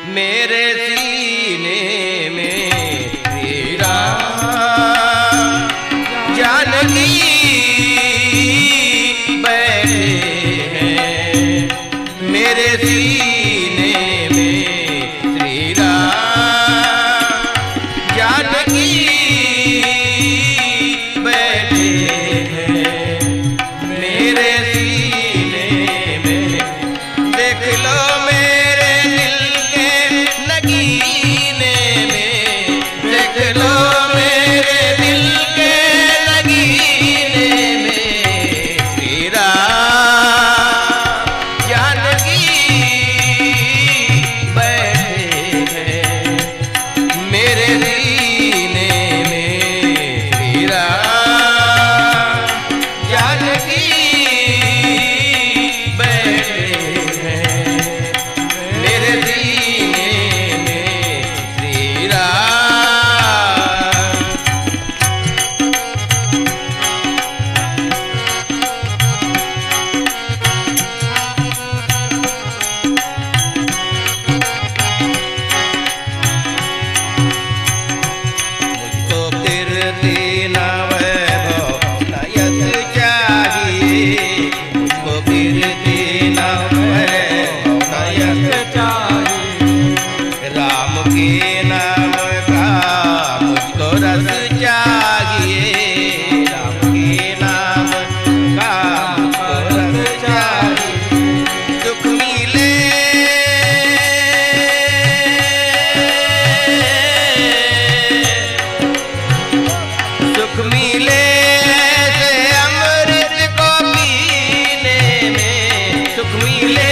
मेरे सीने में श्री राम जानकी बैठे हैं। मेरे सीने में श्री राम जानकी बैठे हैं। मेरे सीने में देख लो मेरे दिल के नगीने में, देख लो मेरे दिल के नगीने में श्री राम जानकी बैठे हैं। मेरे सीने में श्री राम जानकी बैठे हैं। मेरे सीने में श्री राम। मुझको कीर्ति न वैभव न यश चाहिए। मुझको कीर्ति न वैभव न यश चाहिए। राम के नाम का मुझको रस चाहिए। राम के नाम का मुझको रस चाहिए। सुख मिले सुख मिले ऐसे अमृत को पीने में। सुख मिले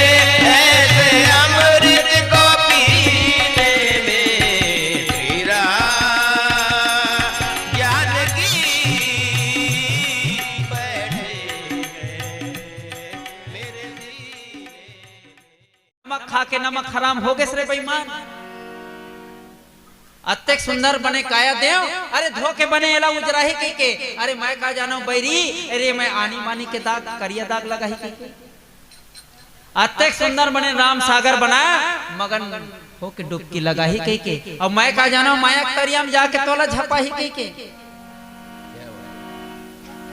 ऐसे अमृत को पीने में श्री राम जानकी बैठे हैं। मेरे सीने नमक खा के नमक हराम हो गए रे बेईमान। अत्यक सुंदर बने काया देव, अरे धोखे बने एला उजराही के। अरे मैं का जानो बैरी, अरे मैं आनी मानी के दाग करिया दाग लगा ही के। अत्यक सुंदर बने राम सागर बनाया, मगन हो के डुबकी लगा ही के। और मैं का जानो माया तरिया में जाके तोला झपा ही के।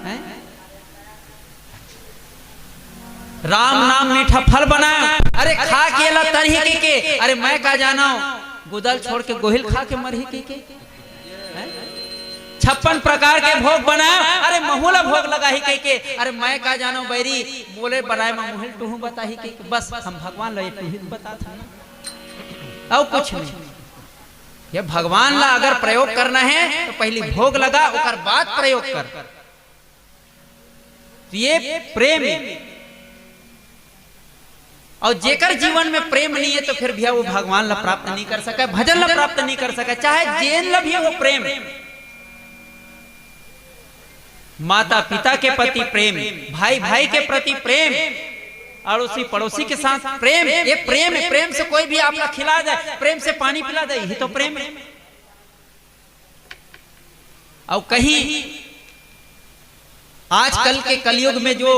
हैं? राम नाम मीठा फल बनाया, अरे खा के ला तरही के। अरे मैं का जानो गुदल छोड़ के गोहिल खा के मरही के। 56 प्रकार के भोग बनाया, अरे महुला भोग लगा ही के। अरे मैं का जानो बैरी बोले बनाए मैं मुहिल टूहू बता ही के। बस हम भगवान ला टूही बता था और कुछ नहीं। ये भगवान ला अगर प्रयोग करना है तो पहले भोग लगा और बाद प्रयोग कर। तो ये प्रेम है। और जेकर जीवन में प्रेम नहीं है तो फिर भी वो भगवान ला प्राप्त नहीं कर सका, भजन ला प्राप्त नहीं कर सका। चाहे जेन ला भी वो प्रेम, माता पिता के प्रति प्रेम, भाई भाई के प्रति प्रेम, अड़ोसी पड़ोसी के साथ प्रेम। ये प्रेम है। प्रेम से कोई भी आपका खिला जाए, प्रेम से पानी पिला दे, यही तो प्रेम है। और कहीं आजकल के कलयुग में जो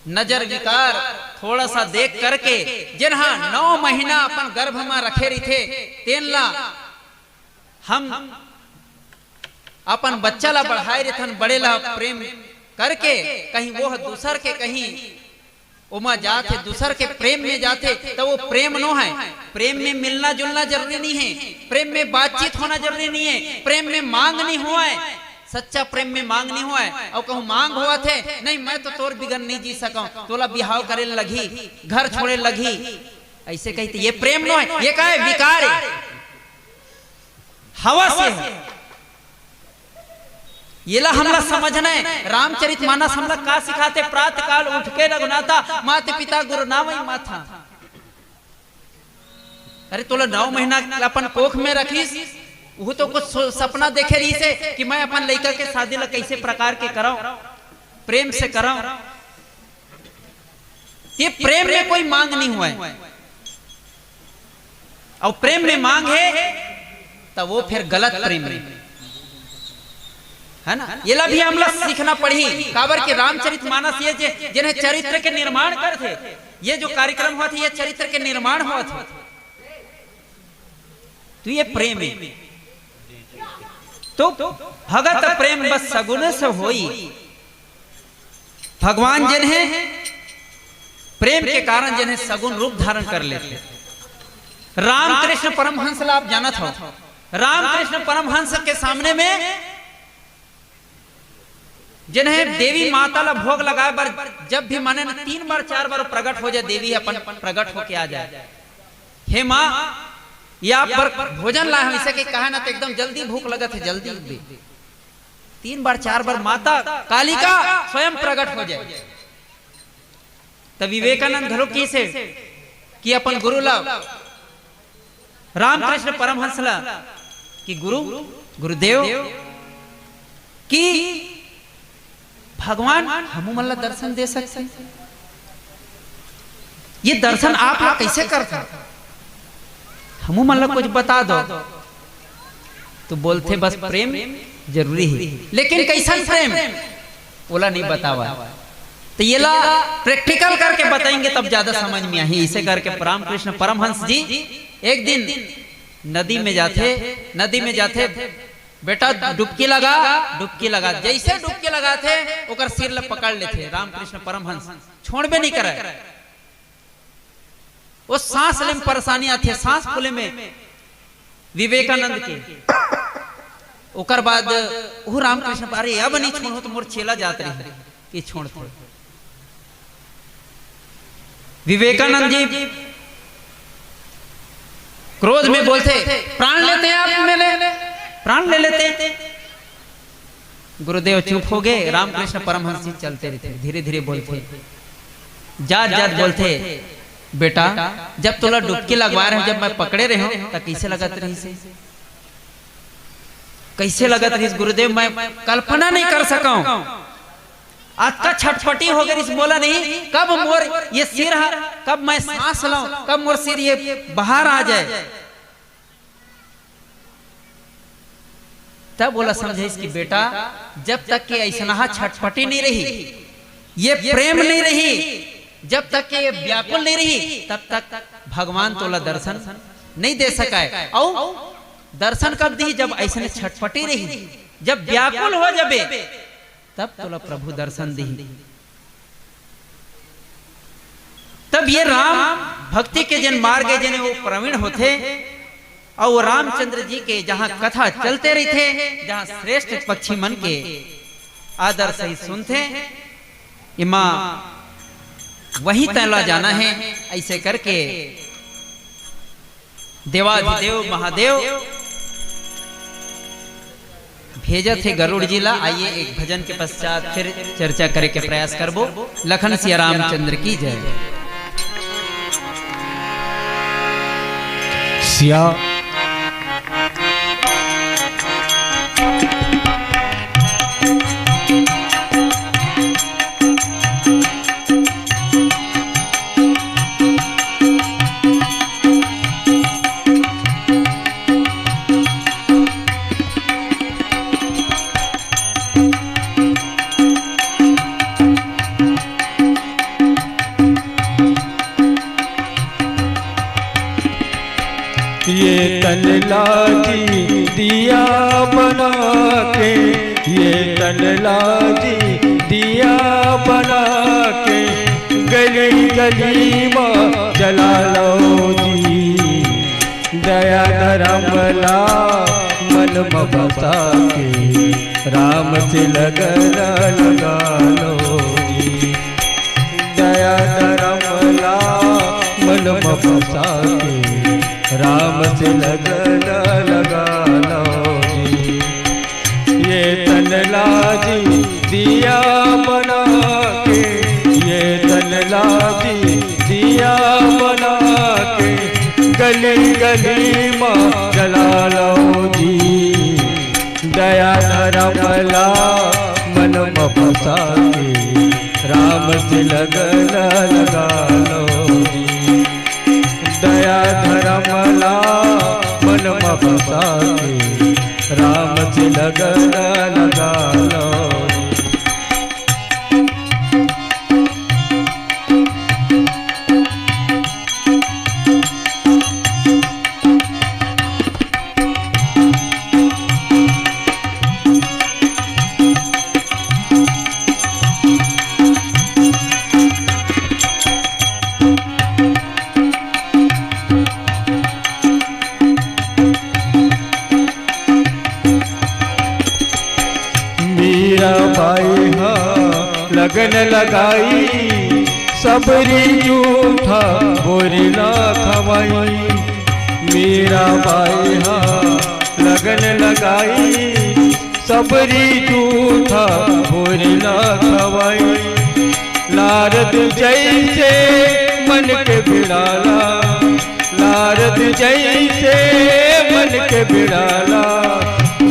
नजर विकार थोड़ा सा देख करके जिन्हा 9 महीना अपन गर्भ में रखे रही थे, तेन ला हम अपन बच्चा ला बढ़ाए रहे थन, बड़े ला प्रेम करके कहीं वो दूसर के कहीं उमा जाते, दूसर के प्रेम में जाते तो वो प्रेम नो है। प्रेम में मिलना जुलना जरूरी नहीं है, प्रेम में बातचीत होना जरूरी नहीं है, प्रेम में मांग नहीं हुआ है। सच्चा प्रेम में मांग नहीं हुआ है। और कहूँ मांग हुआ थे नहीं मैं तो तोर बिगन नहीं जी सका, तोला बिहाव करे लगी, घर छोड़े लगी, ऐसे कहते ये प्रेम नो है। ये क्या है? विकार है, हवा से है। ये ला हमला समझना है। रामचरितमानस हमला का सिखाते? प्रातः काल उठ के रघुनाथा, माता पिता गुरु नावई माथा। अरे तोला 9 महीना अपन कोख में रखीस, वो तो कुछ सपना देखे रही से कि मैं अपन लड़का के शादी ला कैसे प्रकार के कराऊं, प्रेम से कराऊं। ये प्रेम में कोई मांग नहीं हुआ है। और प्रेम में मांग है तो वो फिर गलत प्रेम है ना। ये ला भी हम लोग सीखना पड़ी। काबर के रामचरितमानस ये जिन्हें चरित्र के निर्माण कर थे, ये जो कार्यक्रम हुआ था ये चरित्र के निर्माण हुआ था। तो ये प्रेम है। तो भगत प्रेम बस सगुन से होई। भगवान जिन्हें प्रेम के कारण जिन्हें सगुन रूप धारण कर लेते। रामकृष्ण परमहंस आप जानत हो, रामकृष्ण परमहंस के सामने में जिन्हें देवी माता ला भोग लगाए बर जब भी माने न 3 बार 4 बार प्रकट हो जाए, देवी अपन प्रकट होके आ जाए, हे माँ ये आप पर भोजन लाए हम, इसे के कहा ना तो एकदम जल्दी भूख लगत है, जल्दी दे। 3 बार 4 बार माता कालिका स्वयं प्रकट हो जाए। तब विवेकानंद घरो की से कि अपन गुरु ला रामकृष्ण परमहंस ला कि गुरुदेव कि भगवान हमू मन ला दर्शन दे सकते, ये दर्शन आप ला कैसे करते, हमू मन ला कुछ बता दो। तो बोलते बस प्रेम जरूरी है, लेकिन कैसा प्रेम ओला नहीं बतावा। तो ये ला प्रैक्टिकल करके बताएंगे तब ज्यादा समझ में आई। इसे करके रामकृष्ण परमहंस जी एक दिन नदी में जाते बेटा डुबकी लगा जैसे डुबकी लगाते ओकर सिर ला पकड़ लेते रामकृष्ण परमहंस, छोड़बे नहीं करे। वो सांस ले में परेशानी आती, सांस फूले में विवेकानंद के। ओकर बाद वो रामकृष्ण अरे अब नहीं छोड़ो तो मोर चेला जात रही कि छोड़ते। विवेकानंद जी क्रोध में बोलते प्राण लेते हैं आप मेरे, प्राण ले लेते। गुरुदेव चुप हो गए। रामकृष्ण परमहंस जी चलते रहते, धीरे धीरे बोलते जात बोलते बेटा जब तोला डुबकी लगवा रहे हो, जब मैं पकड़े रहे हो तो कैसे लगत रही से, कैसे लगत रही गुरुदेव, मैं कल्पना नहीं कर सका। आज का छटपटी हो गई, बोला नहीं कब मोर ये सिर है, कब मैं सांस लाऊं, कब मोर सिर ये बाहर आ जाए। तब बोला समझे इसकी बेटा जब तक कि ऐसा छटपटी नहीं रही, ये प्रेम नहीं रही, जब तक कि ये व्याकुल नहीं रही, तब तक भगवान तोला दर्शन नहीं दे सका है। और दर्शन कब दी, जब ऐसा छटपटी रही, जब व्याकुल हो जाबे तब तोला प्रभु दर्शन दी। तब ये राम भक्ति के जन मार्ग जिन्हें वो प्रवीण होते और रामचंद्र जी के जहां कथा चलते रहते, जहां श्रेष्ठ पक्षी मन के आदर से सुनते, इमा वही तैला जाना है। ऐसे करके देवाधिदेव महादेव भेजा थे गरुड़ जिला। आइए एक भजन के पश्चात फिर चर्चा करे के प्रयास करबो। लखन सिया रामचंद्र की जय। सिया ये तन लाजी दिया बना के, ये तन लाजी दिया बना के, गली गली में जला लो जी। दया धर्मला मन में बसा के, राम से लगन लगा लो जी। दया धर्मला मन में बसा के, राम से लगन लगा लो जी। ये तन लाजी दिया बना के, ये तन लाजी दिया बना के, गली गली में जला लो जी। दया धर्मला मन में बसा के, राम से लगन लगा लो जी। दया धर्मला मन में बसा के, राम से लगन लगा लो। लगन लगाई सबरी जूठा बोरी ना खवाई। मीरा बाई हाँ लगन लगाई सबरी जूठा बोरी ना खवाई। नारद जैसे मन के बिड़ाला, नारद जैसे मन के बिड़ाला,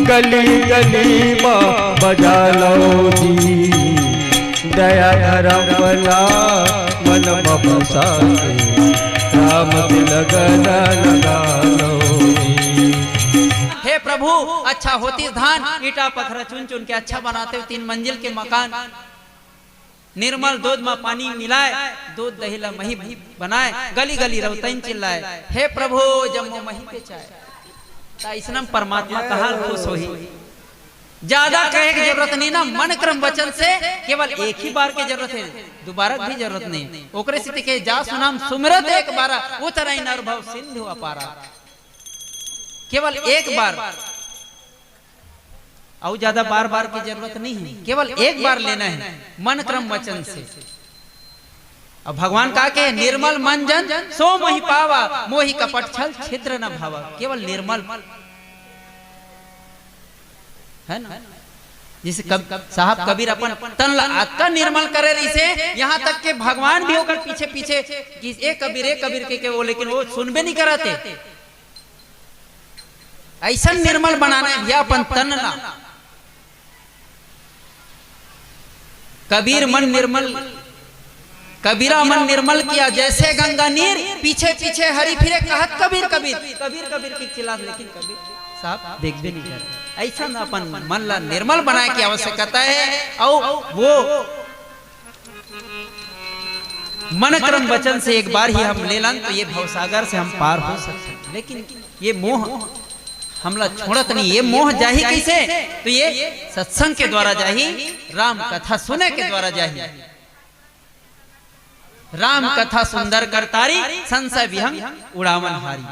गली गली माँ बजा लो जी। दया धर्म बला मन में बसा के, राम लगन लगा लो जी। हे प्रभु अच्छा होती धान, ईटा पत्थर चुन चुन के अच्छा बनाते हो 3 मंजिल के मकान। निर्मल दूध में पानी मिलाए, दूध दहीला मही बनाए, गली गली रवतैन चिल्लाए। हे प्रभु जम्मो मही पे चाहे। इसनम परमात्मा कहाँ खुश होही। ज्यादा कहे की जरूरत नहीं ना, मन क्रम वचन से केवल एक ही बार की जरूरत है, दोबारा भी जरूरत नहीं। ओकरे से के जा सुनाम सुमिरत एक बार, उतरई नर भव सिंधु अपारा। केवल एक बार, और ज्यादा बार बार की जरूरत नहीं है, केवल एक बार लेना है मन क्रम वचन से। अब भगवान का के निर्मल मन जन सो मोहि पावा, मोहि कपट छल छिद्र न भावा। केवल निर्मल है ना, जिसे साहब कबीर अपन तन आत्मा निर्मल करे रही से, यहाँ तक के भगवान भी होकर पीछे पीछे कि एक कबीर के वो, लेकिन वो सुनबे नहीं कराते। ऐसा निर्मल बनाना है भैया अपन तन ना। कबीर मन निर्मल, कबीरा मन निर्मल किया जैसे गंगा नीर, पीछे पीछे हरी फिरे कहत कबीर कबीर कबीर कबीर की चिल्ला, लेकिन कबीर साहब देख भी नहीं कर। ऐसा ना अपन मन ला निर्मल बनाए की आवश्यकता है। और वो मन क्रम वचन से एक बार ही हम ले लन तो ये भवसागर से हम पार हो सकते हैं। लेकिन ये मोह हमला छोड़त नहीं। ये मोह जाही कैसे, तो ये सत्संग के द्वारा जाही, राम कथा सुने के द्वारा जाही। राम कथा सुंदर करतारी, संशय विहंग उड़ावन हारी।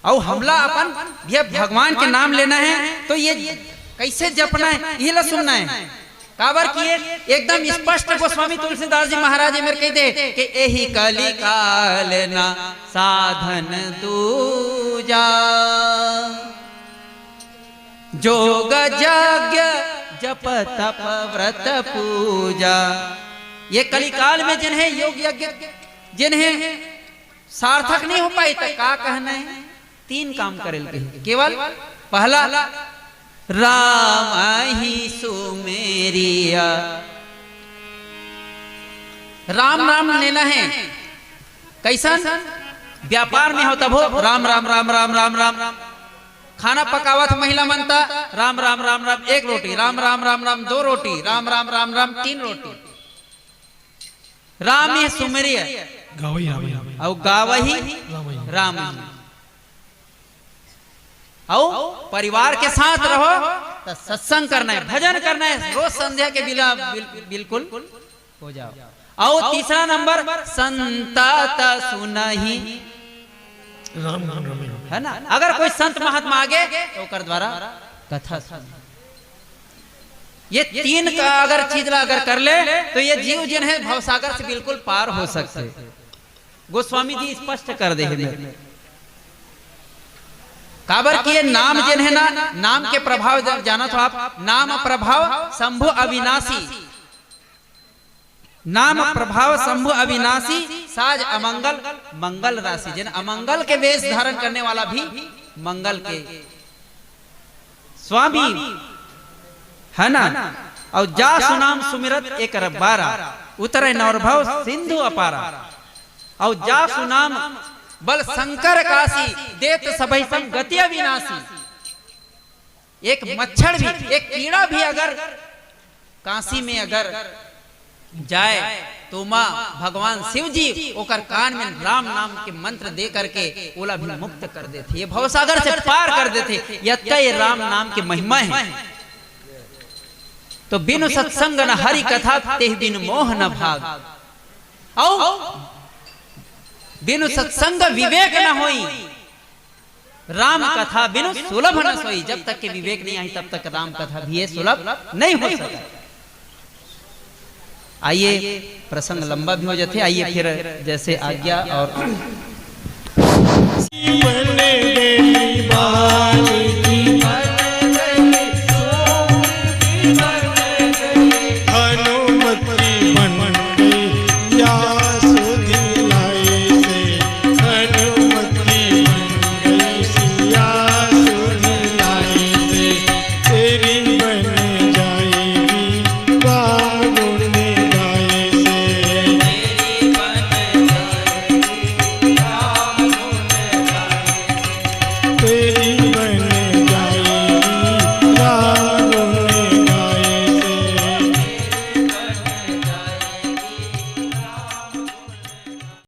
और हमला अपन भगवान के नाम लेना है तो ये कैसे जपना है, ये ला सुनना है। काबर किए एकदम स्पष्ट गोस्वामी तुलसीदास जी महाराज मेरे कह दे कि यही कली काल ना साधन दूजा, जोग यज्ञ जप तप व्रत पूजा। ये कली काल में जिन्हें योग यज्ञ जिन्हें सार्थक नहीं हो पाई तो का कहना है, 3 काम करेल केवल। पहला राम ही सुमेरिया, राम नाम लेना है। कैसा व्यापार में हो तब हो राम राम राम राम राम राम राम। खाना पकावत महिला मनता राम राम राम राम 1 रोटी, राम राम राम राम 2 रोटी, राम राम राम राम 3 रोटी। राम ही सुमेरिया और गावही राम। और परिवार के साथ रहो तो सत्संग करना है, भजन करना है, रोज संध्या के बिला बिल्कुल हो जाओ। और तीसरा नंबर संता सुनहि राम है ना। अगर कोई संत महात्मा आगे तो कर द्वारा कथा सुन। ये 3 का अगर चीज अगर कर ले तो ये जीव जिन है भवसागर से बिल्कुल पार हो सकते। गोस्वामी जी स्पष्ट कर दे काबर किए नाम जिन है ना, नाम के प्रभाव जाना तो आप, नाम प्रभाव शंभु अविनाशी, नाम प्रभाव शंभु अविनाशी, साज अमंगल मंगल राशि। जिन अमंगल के वेश धारण करने वाला भी मंगल के स्वामी है ना। और जा सुनाम सुमिरत 1/12, उतरे नौरभव सिंधु अपारा। और जा सुनाम बल शंकर काशी, देत सभई संग गति अविनाशी। एक मच्छर भी, एक कीड़ा भी अगर काशी में अगर जाए तो माँ भगवान शिव जी ओकर कान में राम नाम के मंत्र दे करके ओला भी मुक्त कर देते, ये भवसागर से पार कर देते। ये राम नाम की महिमा है। तो बिनु सत्संग न हरि कथा, तेह बिनु मोह न भाग। और बिनु सत्संग विवेक न होई, राम कथा बिनु सुलभ न सोई। जब तक के विवेक नहीं आई तब तक राम कथा भी सुलभ नहीं हो सकता। आइए प्रसंग लंबा भी हो जाते, आइए फिर जैसे आज्ञा और बन गई बाली की हनुमती बन गई यासुधिलाई से हनुमती बन गई यासुधिलाई से तेरी बन जाएगी राम गुण गाए से तेरी